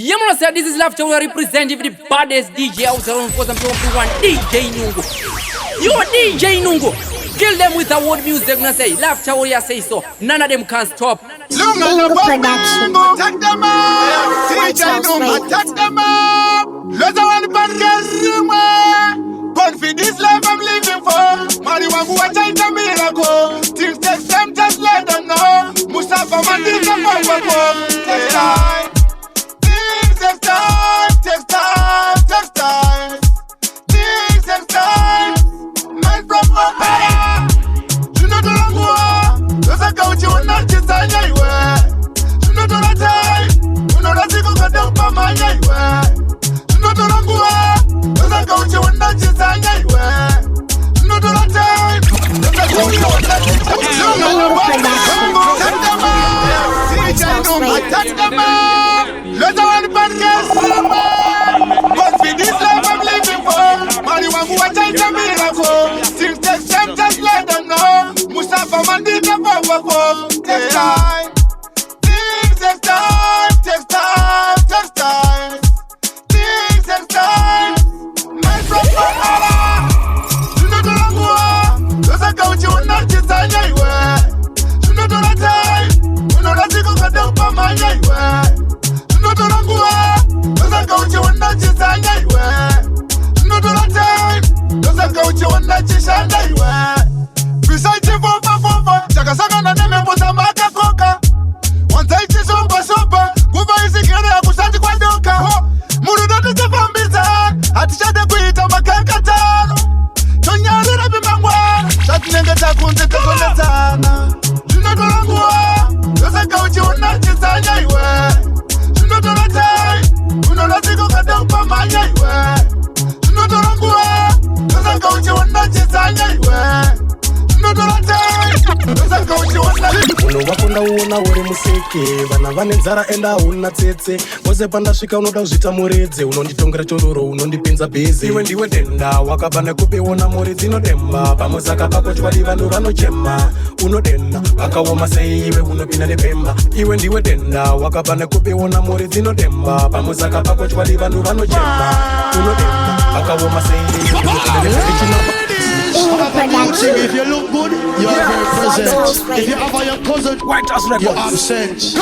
Yeah, man, say this is Laughter we represent the baddest DJ out there because I'm talking one DJ Nungo. You DJ Nungo. Kill them with award music, and I say Laughter warrior say so. None of them can stop. Nungo production. Attack them up. DJ Nungo, attack them up. Let's go on the podcast. But for this life I'm living for, Marijuana who I change a miracle. Things take time, just let them know. Mustafa Mandela takes time. Things take time, takes time, takes time. Things take time. Man from Opera, you know the long war. There's a couch you will not just say anywhere. You know the time, you know that you go down by my anywhere. You know the long war. There's a couch you will not just say anywhere. You know the time, there's a couch you will not just say anywhere. Touch them up. Let's go on the podcast. But for this life I'm living for, Marijuana who I change a miracle. Things take time, just let them know. Mustafa Mandela takes time. Things take time, takes time, takes time. Things take time. Man from Opera, you know the long war. There's a couch you will not just say anywhere. You know the time, you know that you go down by my anywhere. You know the long war. There's a couch you will not just say anywhere. You know the time, there's a couch you will not just say anywhere. Besides you for Chaka Sanga na neme pota maka koka. One take you super. Kuba isi kere ya kusati kwa doka. Muru dati tefambiza. Atisha de kuita makaka tano. Chonyari rabi mangwa. Shati nenge takunze tekone tana. Juna dola nguwa. Yosa kauchi unachisa nyaiwe. Juna dola tai. Unolaziko kadampa manyaiwe. Juna dola nguwa. Yosa kauchi unachisa nyaiwe. Uno wakonda uona uri museke. Vana vane nzara enda una tsetse. Pose pandasvika unoda kuzvita muredze. Unonditongera chororo, unondipinza bhezi. Iwe ndiwe denda, wakabane kupiona muri dzinodemba. Pamusaka pako chwadi vanhu vanochema. Unodenda, vakaoma sei iwe unopinda nepemba. Iwe ndiwe denda, wakabane kupiona muri dzinodemba. Pamusaka pako chwadi vanhu vanochema. Unodenda, vakaoma sei iwe unopinda nepemba. If you look good, you are very present. If you have your cousin, White House Records, you're absent.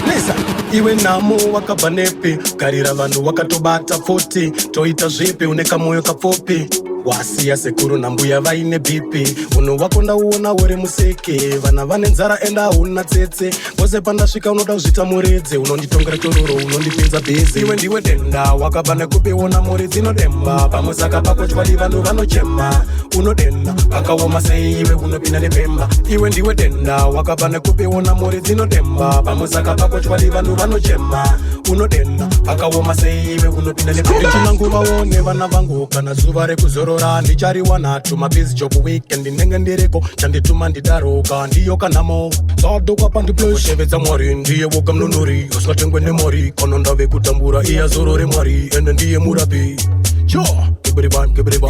Listen, iwe namo wakabanepe. Karira vanhu wakatobata 40. Toita zvipi uneka moyo kapfopi. Wasiya sekuru na mbuya vaine bipi. Uno wakonda uona uri museke. Vana vane nzara enda una tsetse. Pose pandasvika unoda kuzvita muredze. Unonditongera chororo, unondipinza bhezi. Iwe ndiwe denda, wakabane kupiona muri dzinodemba. Pamusaka pako chwadi vanhu vanochema. Unodenda, vakaoma sei iwe unopinda nepemba. Iwe ndiwe denda, wakabane kupiona muri dzinodemba. Pamusaka pako chwadi vanhu vanochema. Unodenda, vakaoma sei iwe unopinda nepemba. Chinanguva one vana vangu kana zuva rekuzorora. Ndichariwana tumabizi jobu weekend ndinenge ndiriko chandituma ndidaroka ndiyo kanamo zadoka pandiplesh shevedza mwari ndiye woga mnonori usingatengwe nemori kanonda vekutambura iyazorore mwari ende ndiye murapi jo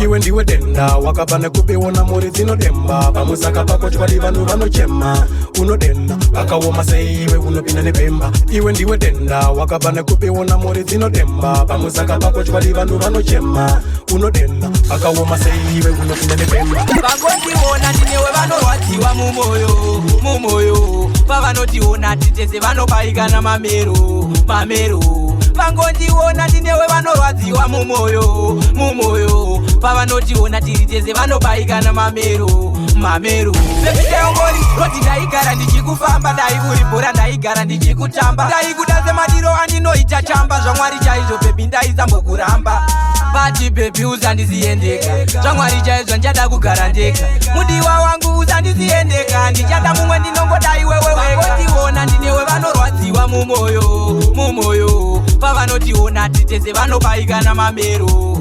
iwe ndiwe denda wakabane kupiona muri dzinodemba pamusaka pako chwadi vanhu vanochema unodenda vakaoma sei iwe unopinda nepemba iwe ndiwe denda wakabane kupiona muri dzinodemba pamusaka pako chwadi vanhu vanochema unodenda vakaoma sei iwe unopinda nepemba vagotiona tinewe vanorwadziwa mumoyo pavanotiona titese vanobaikana mamero vangondiona tinewe vanorwadziwa mumoyo pavanotiona tiri tese vanobaikana mamero vekiteongori roti ndaigara ndichikufamba dai uri bhora ndaigara ndichikutamba ndaikuda semadiro andinoita chamba zvamwari chaizvo bebi ndaizambokuramba pati bebi uzandiziyendeka zvamwari chaizvo ndichada kugara ndeka mudiwa wangu uzandiziyendeka ndichada mumwe ndinongodai wewewekotiona ndinewe vanorwadziwa mumoyo pavanotiona titese vanobaikana mamero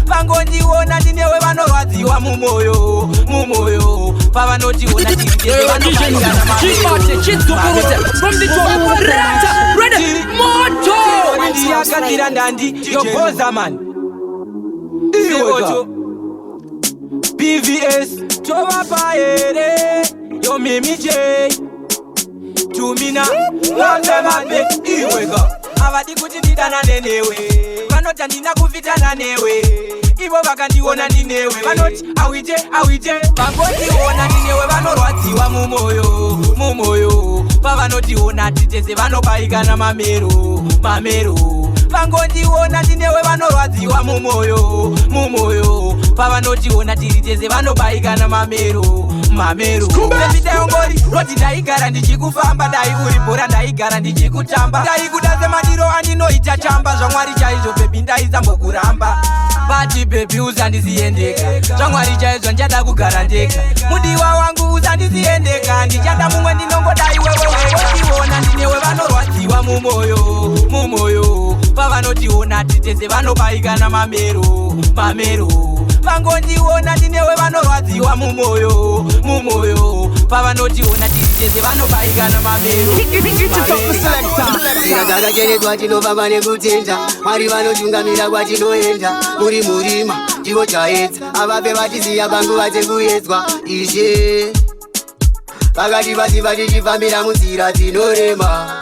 vangondiona ndinewe vanorwadziwa mumoyo pavanotiona titese vanobaikana mamero ndiyakadzira ndandi yogoza man iwecho BVS tovapa here yo mimi J tumina mambe iweka avadi kuti ndidana nenewe vanoti handina kuvitana newe ivo vakandiona ndinewe vanoti awite vangotiona ndinewe vanorwadziwa mumoyo pavanotiona titese vanobayikana mamero vangondiona ndinewe vanorwadziwa mumoyo pavanotiona tiritese vanobayikana mamero Sembitayongori roti ndaigara ndichikufamba dai uri bhora ndaigara ndichikutamba ndaikuda semadiro andinoita chamba zvamwari chaizvo bebi ndaizambokuramba bati bebi uzandisiendeka zvamwari chaizvo ndichada kugara ndeka mudiwa wangu uzandisiendeka ndichada mumwe ndinongodai wewe ndinewe vanorwadziwa mumoyo pavanotiona titese vanobayikana mamero vangondiona ndinewe vanorwadziwa mumoyo pavanotiona tiritese vanobayikana mamero Sira dzakacheredzwa tinofamba nekutenda Mwari vanotungamira kwatinoenda muri murima ndivo chaedza avape vatisiya panguva dzekuedzwa ishe vakati vasiva tichifambira munzira dzinorema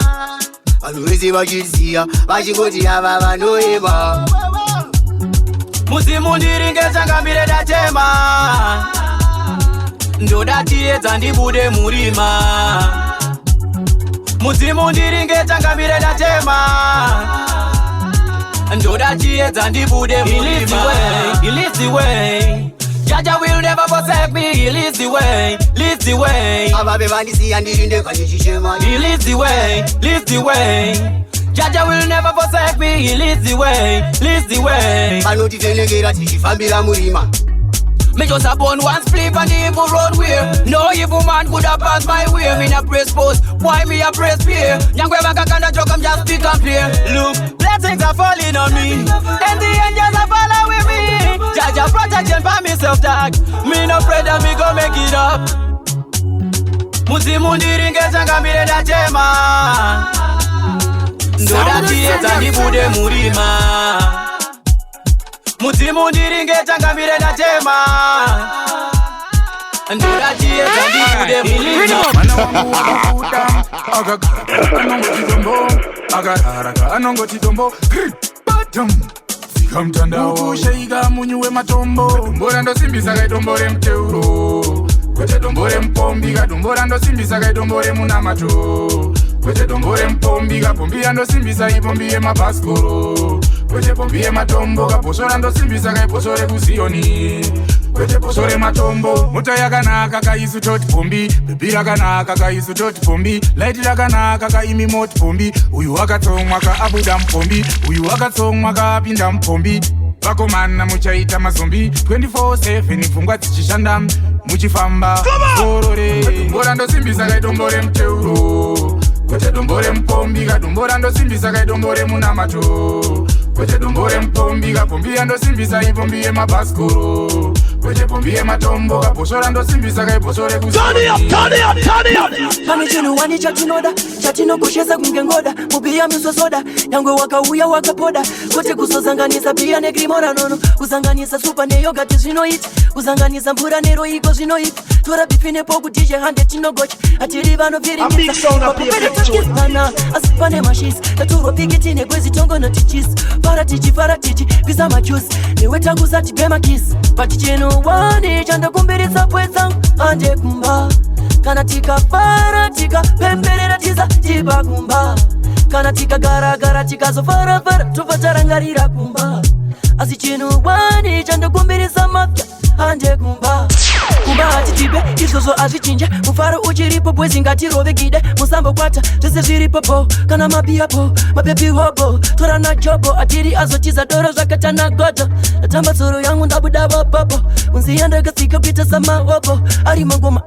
vanhu vese vachiziya vachingoti ava vanoema muzimu ndiringe tsangambire datema ndoda tiedza ndibude murima muzimu ndiringe tsangambire datema ndoda tiedza ndibude murima He leads the way Jaja will never forsake me He leads the way avape vandisiya ndirinde kandichichema He leads the way Jaja will never forsake me He leads the way vanotifenekera tichifambira murima Me just upon one split on the evil road where no evil man could have passed my way. Me na praise post, why me a praise fear? Nyangwe makakanda joke, I'm just speak and clear. Look, blessings are falling on me, and the angels are following me. Jaja protection by myself tag. Me no afraid that me go make it up. Muzimu ndiringe tsangambire datema ndoda tiedza ndibude murima muzimu ndiringe tsangambire datema ndoda tiedza ndibude murima Mana wangu wakakuta akagara anongoti dombo agararaka anongoti dombo batam fika mtandao kushaika munyu wematombo dombora ndosimbisa kaidombo remteuro kwete dombo rempombi kadombo randosimbisa kaidombo remunamato kwete dombo rempombi kapombi andosimbisa ipombi yemabhaskoro kwete pombi yematombo kaposo randosimbisa kaiposo rekuziyoni kwete poso rematombo mota yakanaka kaisu toti pombi bebi rakanaka kaisu toti pombi laiti rakanaka kaimi moti pombi uyu wakatsomwa kaabuda mupombi uyu wakatsomwa kaapinda mupombi vakomana muchaita mazombi 24/7 pfungwa dzichishanda muchifamba zorore dombo randosimbisa kaidombo remteuro kwete dombo rempombi kadombo randosimbisa kaidombo remunamato kwete dombo rempombi kapombi andosimbisa ipombi yemabhaskoro kwete pombi yematombo kaposo randosimbisa kaiposo rekuziyoni pane chinhu wani chatinoda chatinokoshesa kunge ngoda mubiya misosoda nyangwe wakauya wakapoda kwete kuzozanganisa biya nekrimora nono kuzanganisa supa neyogati zvinoita kuzanganisa mvura neroiko zvinoita tora bifi nepokudije hande tinogocha hatiri vanopfirimisa asi pane mashisi taturwa pikiti negwezi tongonotichisi faratichi pisa majusi newe tangu zati bemakisi pati chinhu wani chandakumbirisa pwetsangu hande kumba kana tikafara tikapemberera tisa tiba kumba kana tikagaragara tikazofarafara tobva tarangarira kumba asi chinhu wani chandakumbirisa mafya hande kumba hatitipe izvozvo azvichinja mufaro uchiripo bwezi ngatirove gide musambokwata zvese zviripopo kana mabiyapo mabebi hobo tora najobo atiri azotiza doro zvakatana godo natamba tsoro yangu ndabuda vapopo kunziya ndakasika kuita samahobo ari mangoma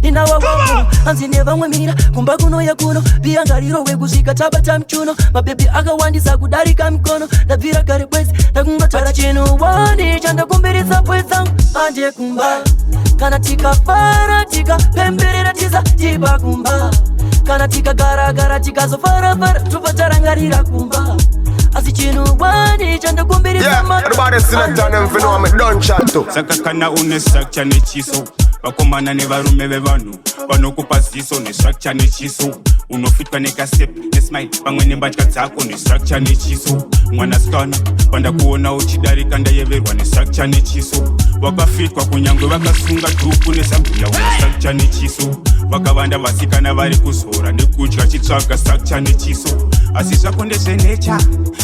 ninawawobo hanzi nevamwe mira kumba kunoya kuno biya ngarirowe kusvika tabata muchuno mabebi akawandisa kudarika mikono ndabvira kare bwezi ndakungotara chinhu wani chandakumbirisa pwetsangu hande kumba kana tikafara tikapemberera tisa tiba kumba kana tikagaragara tikazofarafara tobva tarangarira kumba asi chinhu wani chandakumbirisa Saka kana une structure nechiso vakomana nevarume vevanhu vanokupa ziso nestructure nechiso unofitwa nekastep nesmile pamwe nembatya dzako nestructure nechiso mwanasikana pandakuona uchidarika ndayeverwa nestructure nechiso wakafitwa kunyangwe vakasunga dhuku nesambuya una structure nechiso vakavanda vasikana vari kuzora nekudya chitsvaga structure nechiso asi zvako ndezvenecha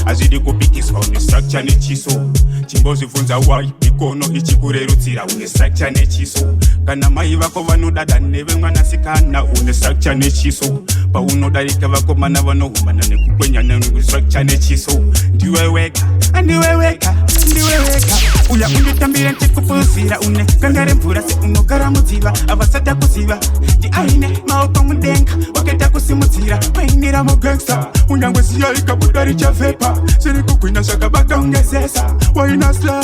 hazvidi kupikiswa une structure nechiso chimbozvibvunza wai mikono ichikurerutsira une structure nechiso kana mai vako vanodada nevemwanasikana une structure nechiso paunodarika vakomana vanohumana nekukwenyana nestructure nechiso ndiweweka andiweweka ndiweweka uya unditambire nchikupuzira une kangare mvura seunogara mudziva avasada kuziva ndiaine maoko mudenga waketa kusimudzira painira mugangsta unyangwe ziya ikabuda richavhepa zviri kugwinya zvakabata ungezesa wainasla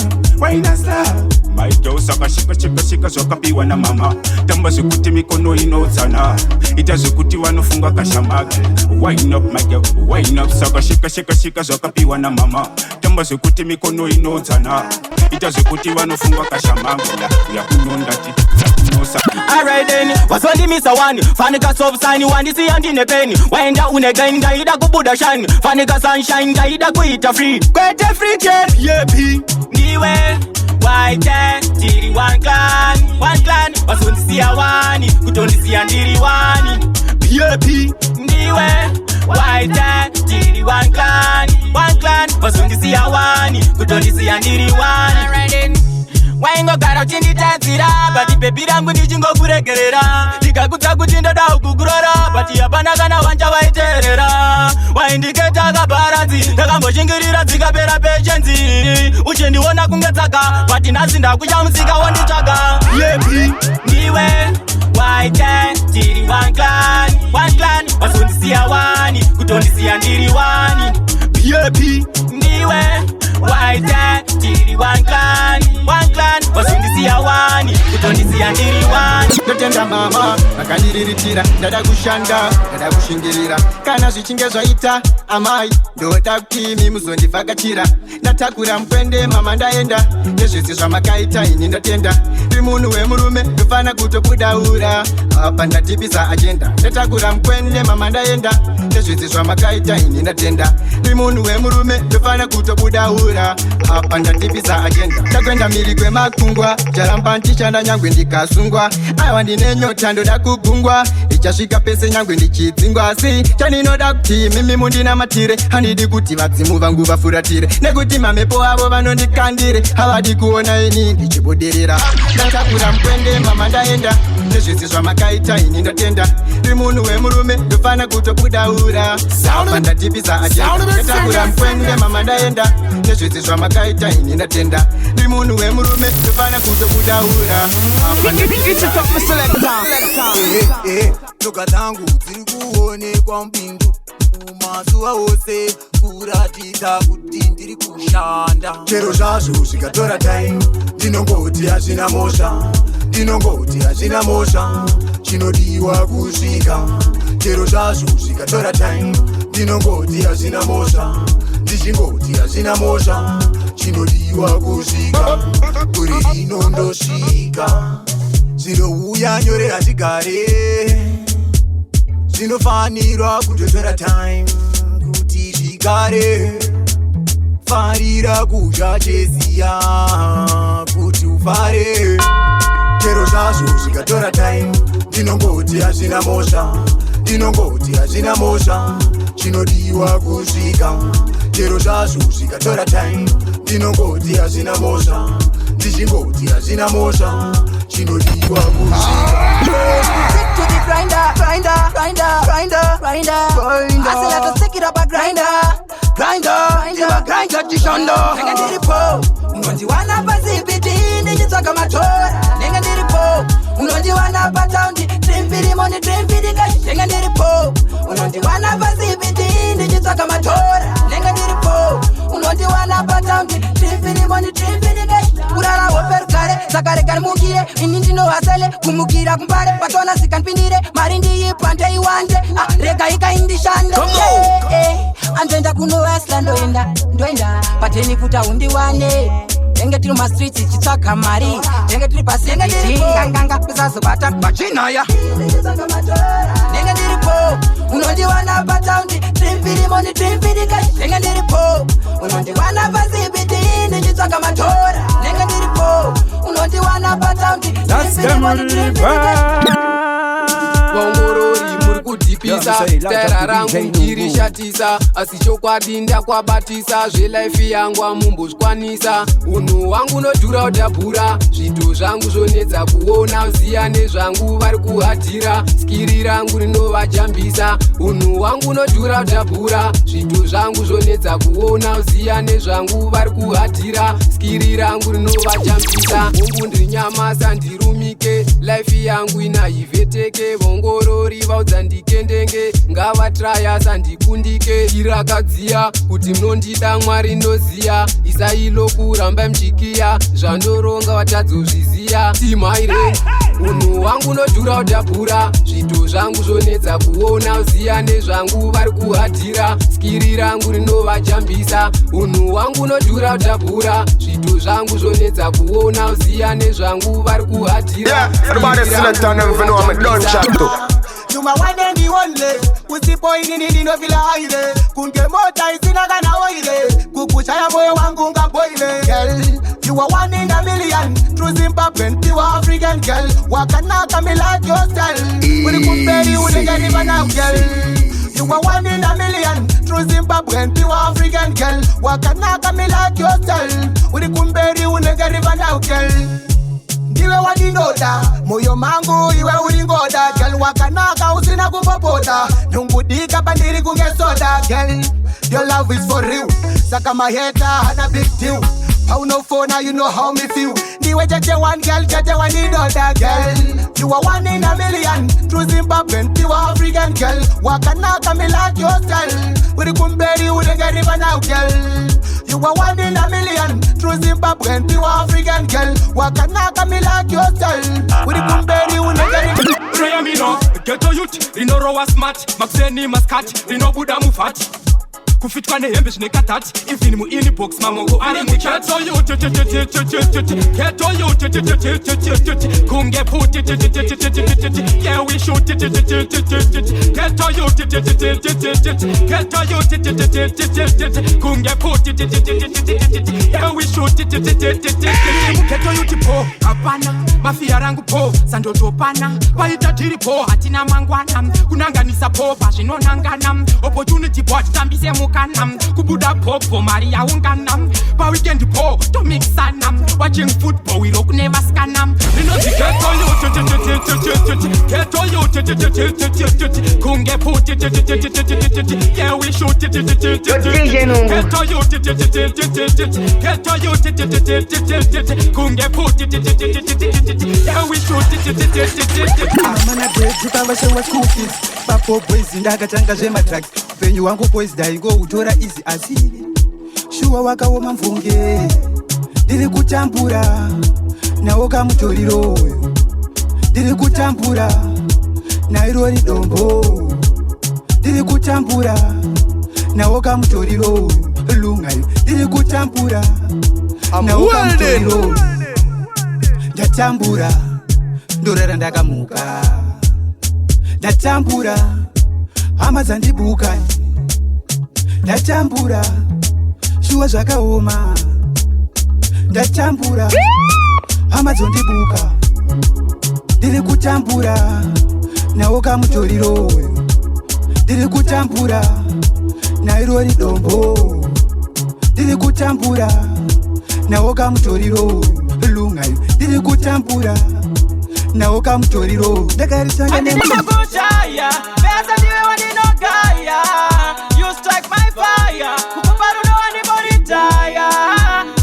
maito sakashikashikashika zvakapiwa namama tamba zvekuti mikono inodzana ita zvekuti vanofunga kashamake wine up my girl wine up sakashikashikashika zvakapiwa namama tamba zvekuti mikono inodzana ita zvekuti vanofunga kashamake yakunondati yakunosa. Alright then, wasondimisa wani fanika soft sign wandisi andine peni waenda unegain gaida kubuda shine fanika sunshine gaida kuita free kwete free jet yepi ndiwe waite tiri one clan wasondisia wani kutondisia ndiri wani yepi ndiwe waite tiri one clan wasondisia wani kutondisia ndiri wani. Alright then, waingogara uchinditadzira bati bebi rangu ndichingokuregerera ndikakudza kuti ndoda kugurora bati hapana kana wanja vaiterera waindiketa kabaradzi ndakamboshingirira dzikapera peshenzi uchindiona kunge dzaka bati nhasi ndakuchamusika wonditsvaga yepi ndiwe waite tiri one clan wasondisiya wani kutondisiya ndiri wani yepi ndiwe waite tiri one clan wasondisiya wani kutondisiya ndiri wani. Ndotenda mama akandiriritira ndada kushanda ndada kushingirira kana zvichinge zvaita amai ndoda kuti imi muzondivhakachira ndatakura mukwende mama ndaenda nezvese zvamakaita ini ndatenda ndi munhu wemurume ndofana kutobudaura apa ndatipisa ajenda ndatakura mukwende mama ndaenda nezvese zvamakaita ini ndatenda ndi munhu wemurume ndofana kutobudaura apa ndatipisa ajenda ndakwenda miri kwemakungwa jaramba ndichanda nyangwe ndikasungwa aiwa ndine nyota ndoda kugungwa ndichasvika pese nyangwe ndichidzingwa asi chaninoda kuti mimi mundinamatire handidi kuti vadzimu vangu vafuratire nekuti mamepo avo vanondikandire havadi kuona ini ndichibudirira ndatakura mukwende mama ndaenda nezvese zvamakaita ini ndatenda ndi munhu wemurume ndofana kutobudaura apa ndatipisa ajenda ndatakura mukwende mama ndaenda nezvese zvamakaita ini ndatenda ndi munhu wemurume ndofana kutobudaura apa ndatipisa Toka zangu ziri kuonekwa mbindu mazuva ose kuratidza kuti ndiri kushanda chero zvazvo zvikatora time ndinongoti hazvina mosha chinodiwa kusvika chero zvazvo zvikatora time ndinongoti hazvina mosha ndichingoti hazvina mosha chinodiwa kusvika kuri inondosvika zvinouya nyore hazvigare zvinofanirwa kutotora time kuti zvigare farira kudya cheziya kuti ufare chero zvazvo zvikatora time ndinongoti hazvina mosha chinodiwa kusvika chero zvazvo zvikatora time ndinongoti hazvina mosha ndichingoti hazvina mosha chinodiwa kusvika. To the grinder. I say let us take it up a grinder chishondo. Nenga ndiripo, unondiwana pazibiti ndichitsvaga matora. Nenga ndiripo, unondiwana pataundi dreamfeeding money dreamfeeding guys. Nenga ndiripo, unondiwana pazibiti ndichitsvaga matora. Nenga ndiripo, unondiwana pataundi dreamfeeding money dreamfeeding guys. Urara woperukare, sakareka nimukire, ini ndinohasele kumukira kumbare, patona sikanpindire, mari ndiyipa ndeiwande, rega ikaindishanda. Andoenda kuno Westland ndoenda pateni futa undiwane Tenge tiri mastreets chitsvaka mari. Tenge tiri pasengeti nganganga pisazobata machinaya. Nenge ndiripo unondiwana pataundi trimbiri moni trimbiri kashi. Nenge ndiripo unondiwana pasibiti ndichitsvaka matora. Nenge ndiripo unondiwana pataundi trimbiri moni trimbiri kashi. Vongorori muri kudhipisa taira rangu irishatisa asi chokwadi ndakwabatisa zvelaifi yangu amumbozvikwanisa unhu hwangu nodhura udhabhura zviito zvangu zvonedza kuona uziya nezvangu vari kuhadhira skiri rangu rinovajambisa unhu hwangu nodhura udhabhura zviito zvangu zvonedza kuona uziya nezvangu vari kuhadhira skiri rangu rinovajambisa hongu ndiri nyama sandirumike laifi yangu inaivheteke vongorori vaudza ndikendenge ngavatraya sandikundike irakadziya kuti mnondida mwari ndoziya isailo kuramba mchikiya zvandoronga vatadzozviziya timhaire unhu hwangu nodhura udhabhura zviito zvangu zvonedza kuona uziya nezvangu vari kuhadhira skiri rangu rinovajambisa unhu hwangu nodhura udhabhura zviito zvangu zvonedza kuona uziya nezvangu vari kuhadhira Yuma one and the only Usipoini nino vila aile Kunge mota isina kana oile Kukuchaya moyo wangu nga boile Girl, you are one in a million True Zimbabwean, pure African girl Wakanaka me like your style Uri kumberi unegani bana girl You are one in a million True Zimbabwean, pure African girl Wakanaka me like your style Uri kumberi unegani bana girl Iwe wadinoda, moyo mangu iwe uringoda Girl wakanaka usina kupopota Nyungudika bandiri kungesoda Girl, your love is for real Saka maheta hana big deal Pauno phone, you know how me feel Niwe jeje one girl, jeje one inoda Girl, you are one in a million True Zimbabwean, pure African girl Wakanaka me like your style Uri kumberi unegari banao girl You are one in a million True Zimbabwean, pure African girl Wakanaka me like your style Uri kumberi unegari Prayer me no, ghetto youth Rino rowa smart, makuseni maskat Rino buda mufat Kufitwa nehembe zvinekatati Ifini mu inbox mamoko ari muchat Ghetto youth, ghetto youth Kunge puti, yeah we shoot Ghetto youth, ghetto youth Kunge puti, yeah we shoot Ghetto youth po, apana Mafia rangu po, sandoto pana Paita tiri po, hatina mangwana Kunanganisa po, pashino nangana Opportunity po, tambise mukanam Kubuda popo, Maria unganam Pa weekend po, to mix sanam Watching football, we don't never scanam Ninozi ghetto youth, ghetto youth Kunge puti, yeah we shoot Ghetto youth, ghetto youth Kunge puti, yeah we shoot Amana bread, tukavashewa school fees Papo boys, ndakatanga zvemadrugs Upenyu wangu boys, daingo utora easy asi Shuwa wakaoma mvunge Ndiri kutambura Nawo kamutoriro Ndiri kutambura Nairori dombo Ndiri kutambura Nawo kamutoriro Lungayo Ndiri kutambura Nawo kamutoriro Ndatambura Ndorara ndakamuka Ndatambura Hama dzandibuka Ndatambura Shuwa zvakaoma Ndatambura Hama dzondibuka Ndiri kutambura Nawo kamutoriro Ndiri kutambura Nairori dombo Ndiri kutambura Nawo kamutoriro Lungayo Ndiri kutambura Nawo kamutoriro Ndakarisanga Andikukushaya Pesa ndiwe waninogaya You strike my fire Kukuparuno waniboritaya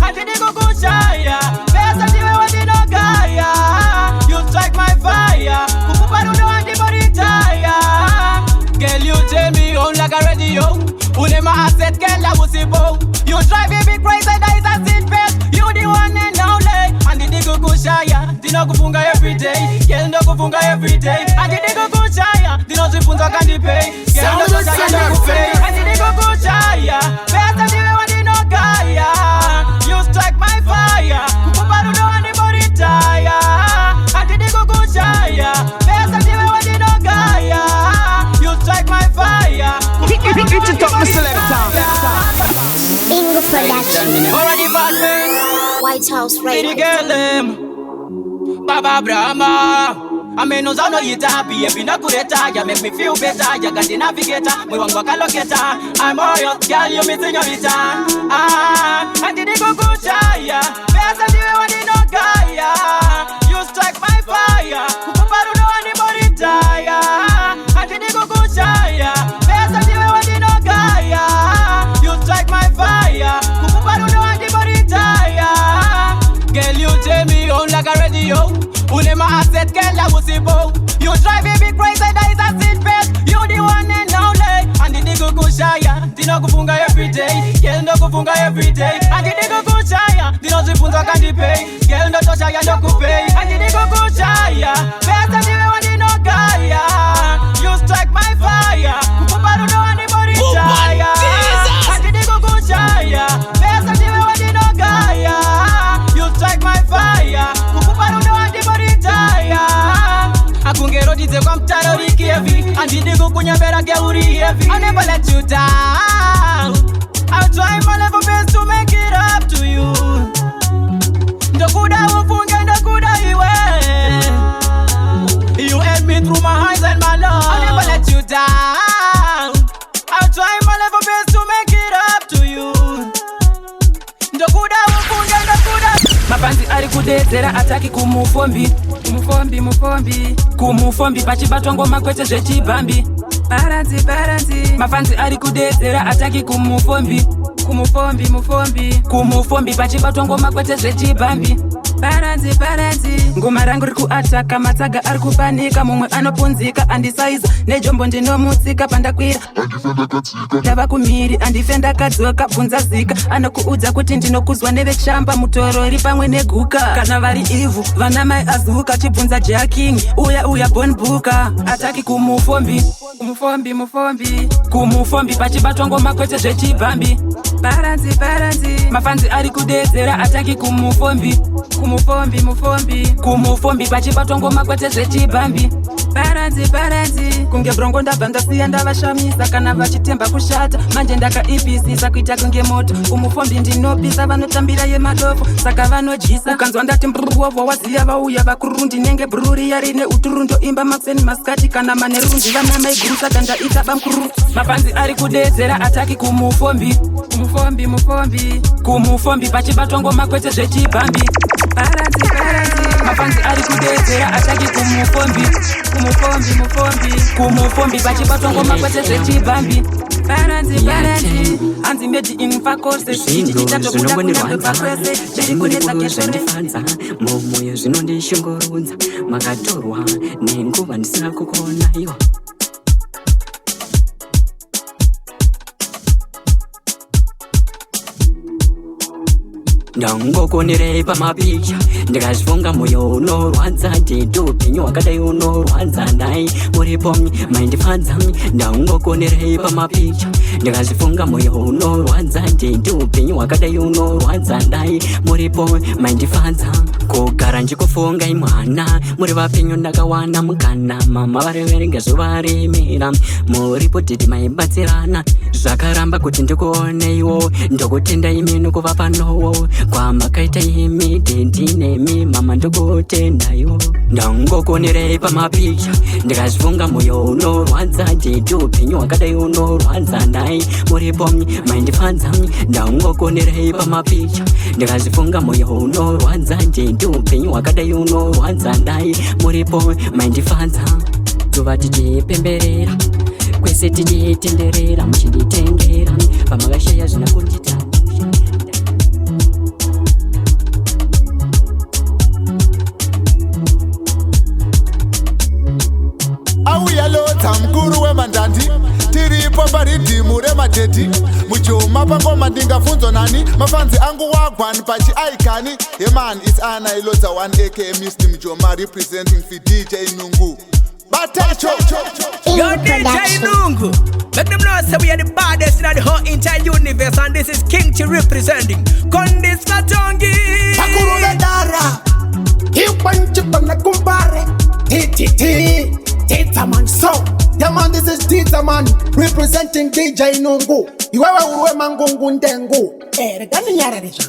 Andikukushaya Pesa ndiwe waninogaya You strike my fire Kukuparuno waniboritaya Girl you turn me on like a radio Une my asset girl I was a bow You drive me big crazy and I is a sin face You the one and only Andikukushaya Dino kufunga every day Girl no kufunga every day Andikukushaya Dino zifunza kandi pay Girl no kufunga kupay Andikukushaya Pesa ndiwe waninogaya You strike my fire Already bad man. White House Radio. The girl them Baba Brahma. I mean, no zano yita, be a bina kureta, ya make me feel better, ya got the navigator, we won't go calocata. I'm all your girl, you missing your vita. I didn't go good, ya. Best I did when you no guy, you strike my fire. Kukupa don't know anybody die. I didn't go good, ya. Best I did when you no guy, you strike my fire. Kukupa don't know anybody die. Girl, you take me on like a radio. Unema asset, girl, I was a bow. You drive me crazy, that is a seat belt. You the one and only. And the nigga go shaya, dino kufunga every day. Girl, no kufunga every day. And the nigga go shaya, dino zifunza candy pay. Girl, no touch ya, no kupay. And the nigga go shaya, best of the one in no guy. You strike my fire. Kukupa don't know anybody die. And the nigga go shaya, best of the one in no guy. You strike my fire. Kukupa don't know anybody die. Akungero dite kwa mtaro rikievi. Andidi kukunyambera geuri heavy. I'll never let you down. I'll try my level best to make it up to you. Ndokuda ufunge, ndokuda iwe. You help me through my highs and my lows. I'll never let you down. I'll try my level best to make it up to you. Ndokuda ufunge, ndokuda. Mapanzi ari kudedzera ataki kumufombi. Kumufombi pachibatwa ngoma kwete zvechibambi. Baranzi mafanzi ari kudedzera ataki kumufombi. Kumufombi pachibatwa ngoma kwete zvechibambi. Baranzi ngoma rangu riku ataka matsaga ari kupanika. Mumwe anopunzika andisaiza nejombo ndinomutsika pandakwira. Ndava kumhiri andifenda kadzoka bvunza zika. Anokuudza kuti ndinokuzwa nevechamba mutorori pamwe neguka. Kana vari ivhu vana mai azuka chibvunza jacking. Uya Bon Buka ataki kumufombi. Kumufombi pachibatwa ngoma kwete zvechibambi. Baranzi mafanzi ari kudedzera ataki kumufombi. Kumufombi pachibatwa ngoma kwete zvechibambi. Baranzi kunge brongo ndabva ndasiya ndavashamisa. Kana vachitemba kushata manje ndakaipisisa kuita kunge moto. Kumufombi ndinopisa vanotambira yemadofo saka vanodyisa. Ukanzwa ndati mburuwovo waziya vauya vakuru ndinenge bruri yarine uturundo imba makuseni masikati kana manerundi vana maiguru saka ndaita bamkuru. Mapanzi ari kudedzera ataki kumufombi. Kumufombi pachibatwa ngoma kwete zvechibambi. Baranzi mapanzi ari kudedzera ataki kumufombi. Kumufombi pachibatwa ngoma kwete zvechibambi. Baranzi anzi made in fakose chichitokuda kunenge pakwese chirikunetsa keshondifadza momoyo zvinondishungurudza makatorwa nenguva ndisina kukona iwa. Ndangokonerei pamapicha ndikazvifunga moyo unorwadza nditi upenyu wakadai unorwadza ndai uripo maindifadza. Ndangokonerei pamapicha ndikazvifunga moyo unorwadza nditi upenyu wakadai unorwadza ndai muripo maindifadza. Kugara njikufunga imwana muri vapenyu ndakawana mukana mama vareverenge zvovaremera muripo titi maibatsirana zvakaramba kuti ndikuoneiwo ndokutenda imi nokuva panowo kwamakaita imi tendinemi mama ndokutendaiwo. Ndangokonerei pamapicha ndikazvifunga moyo unorwadza nditi upenyu wakadai unorwadza ndai muripo maindifadza. Ndangokonerei pamapicha ndikazvifunga moyo unorwadza nditi upenyu wakadai unorwadza ndai muripo maindifadza. Tova tichipemberera kwese tichitenderera muchinditendera pamakashaya zvina kundita. Auya lota mkuru wemandandi tiripo paridhimu remadhedhi mujoma pangoma ndingafunzo nani mafanzi angu wagwani pachi aikani. Hey man, it's Anna Ilota 1 aka Mr. Mjoma representing for DJ Nungu. Batacho Yo DJ Nungu, make them know say we are the baddest in the whole entire universe, and this is King Chi representing Kondis Katongi. Pakuru Ledara Hipanchi Pana Kumbare Tita man, so yeah man, this is Tita man representing DJ Nungu. iwewe uruwe mangungu ndengu rekani nyara resha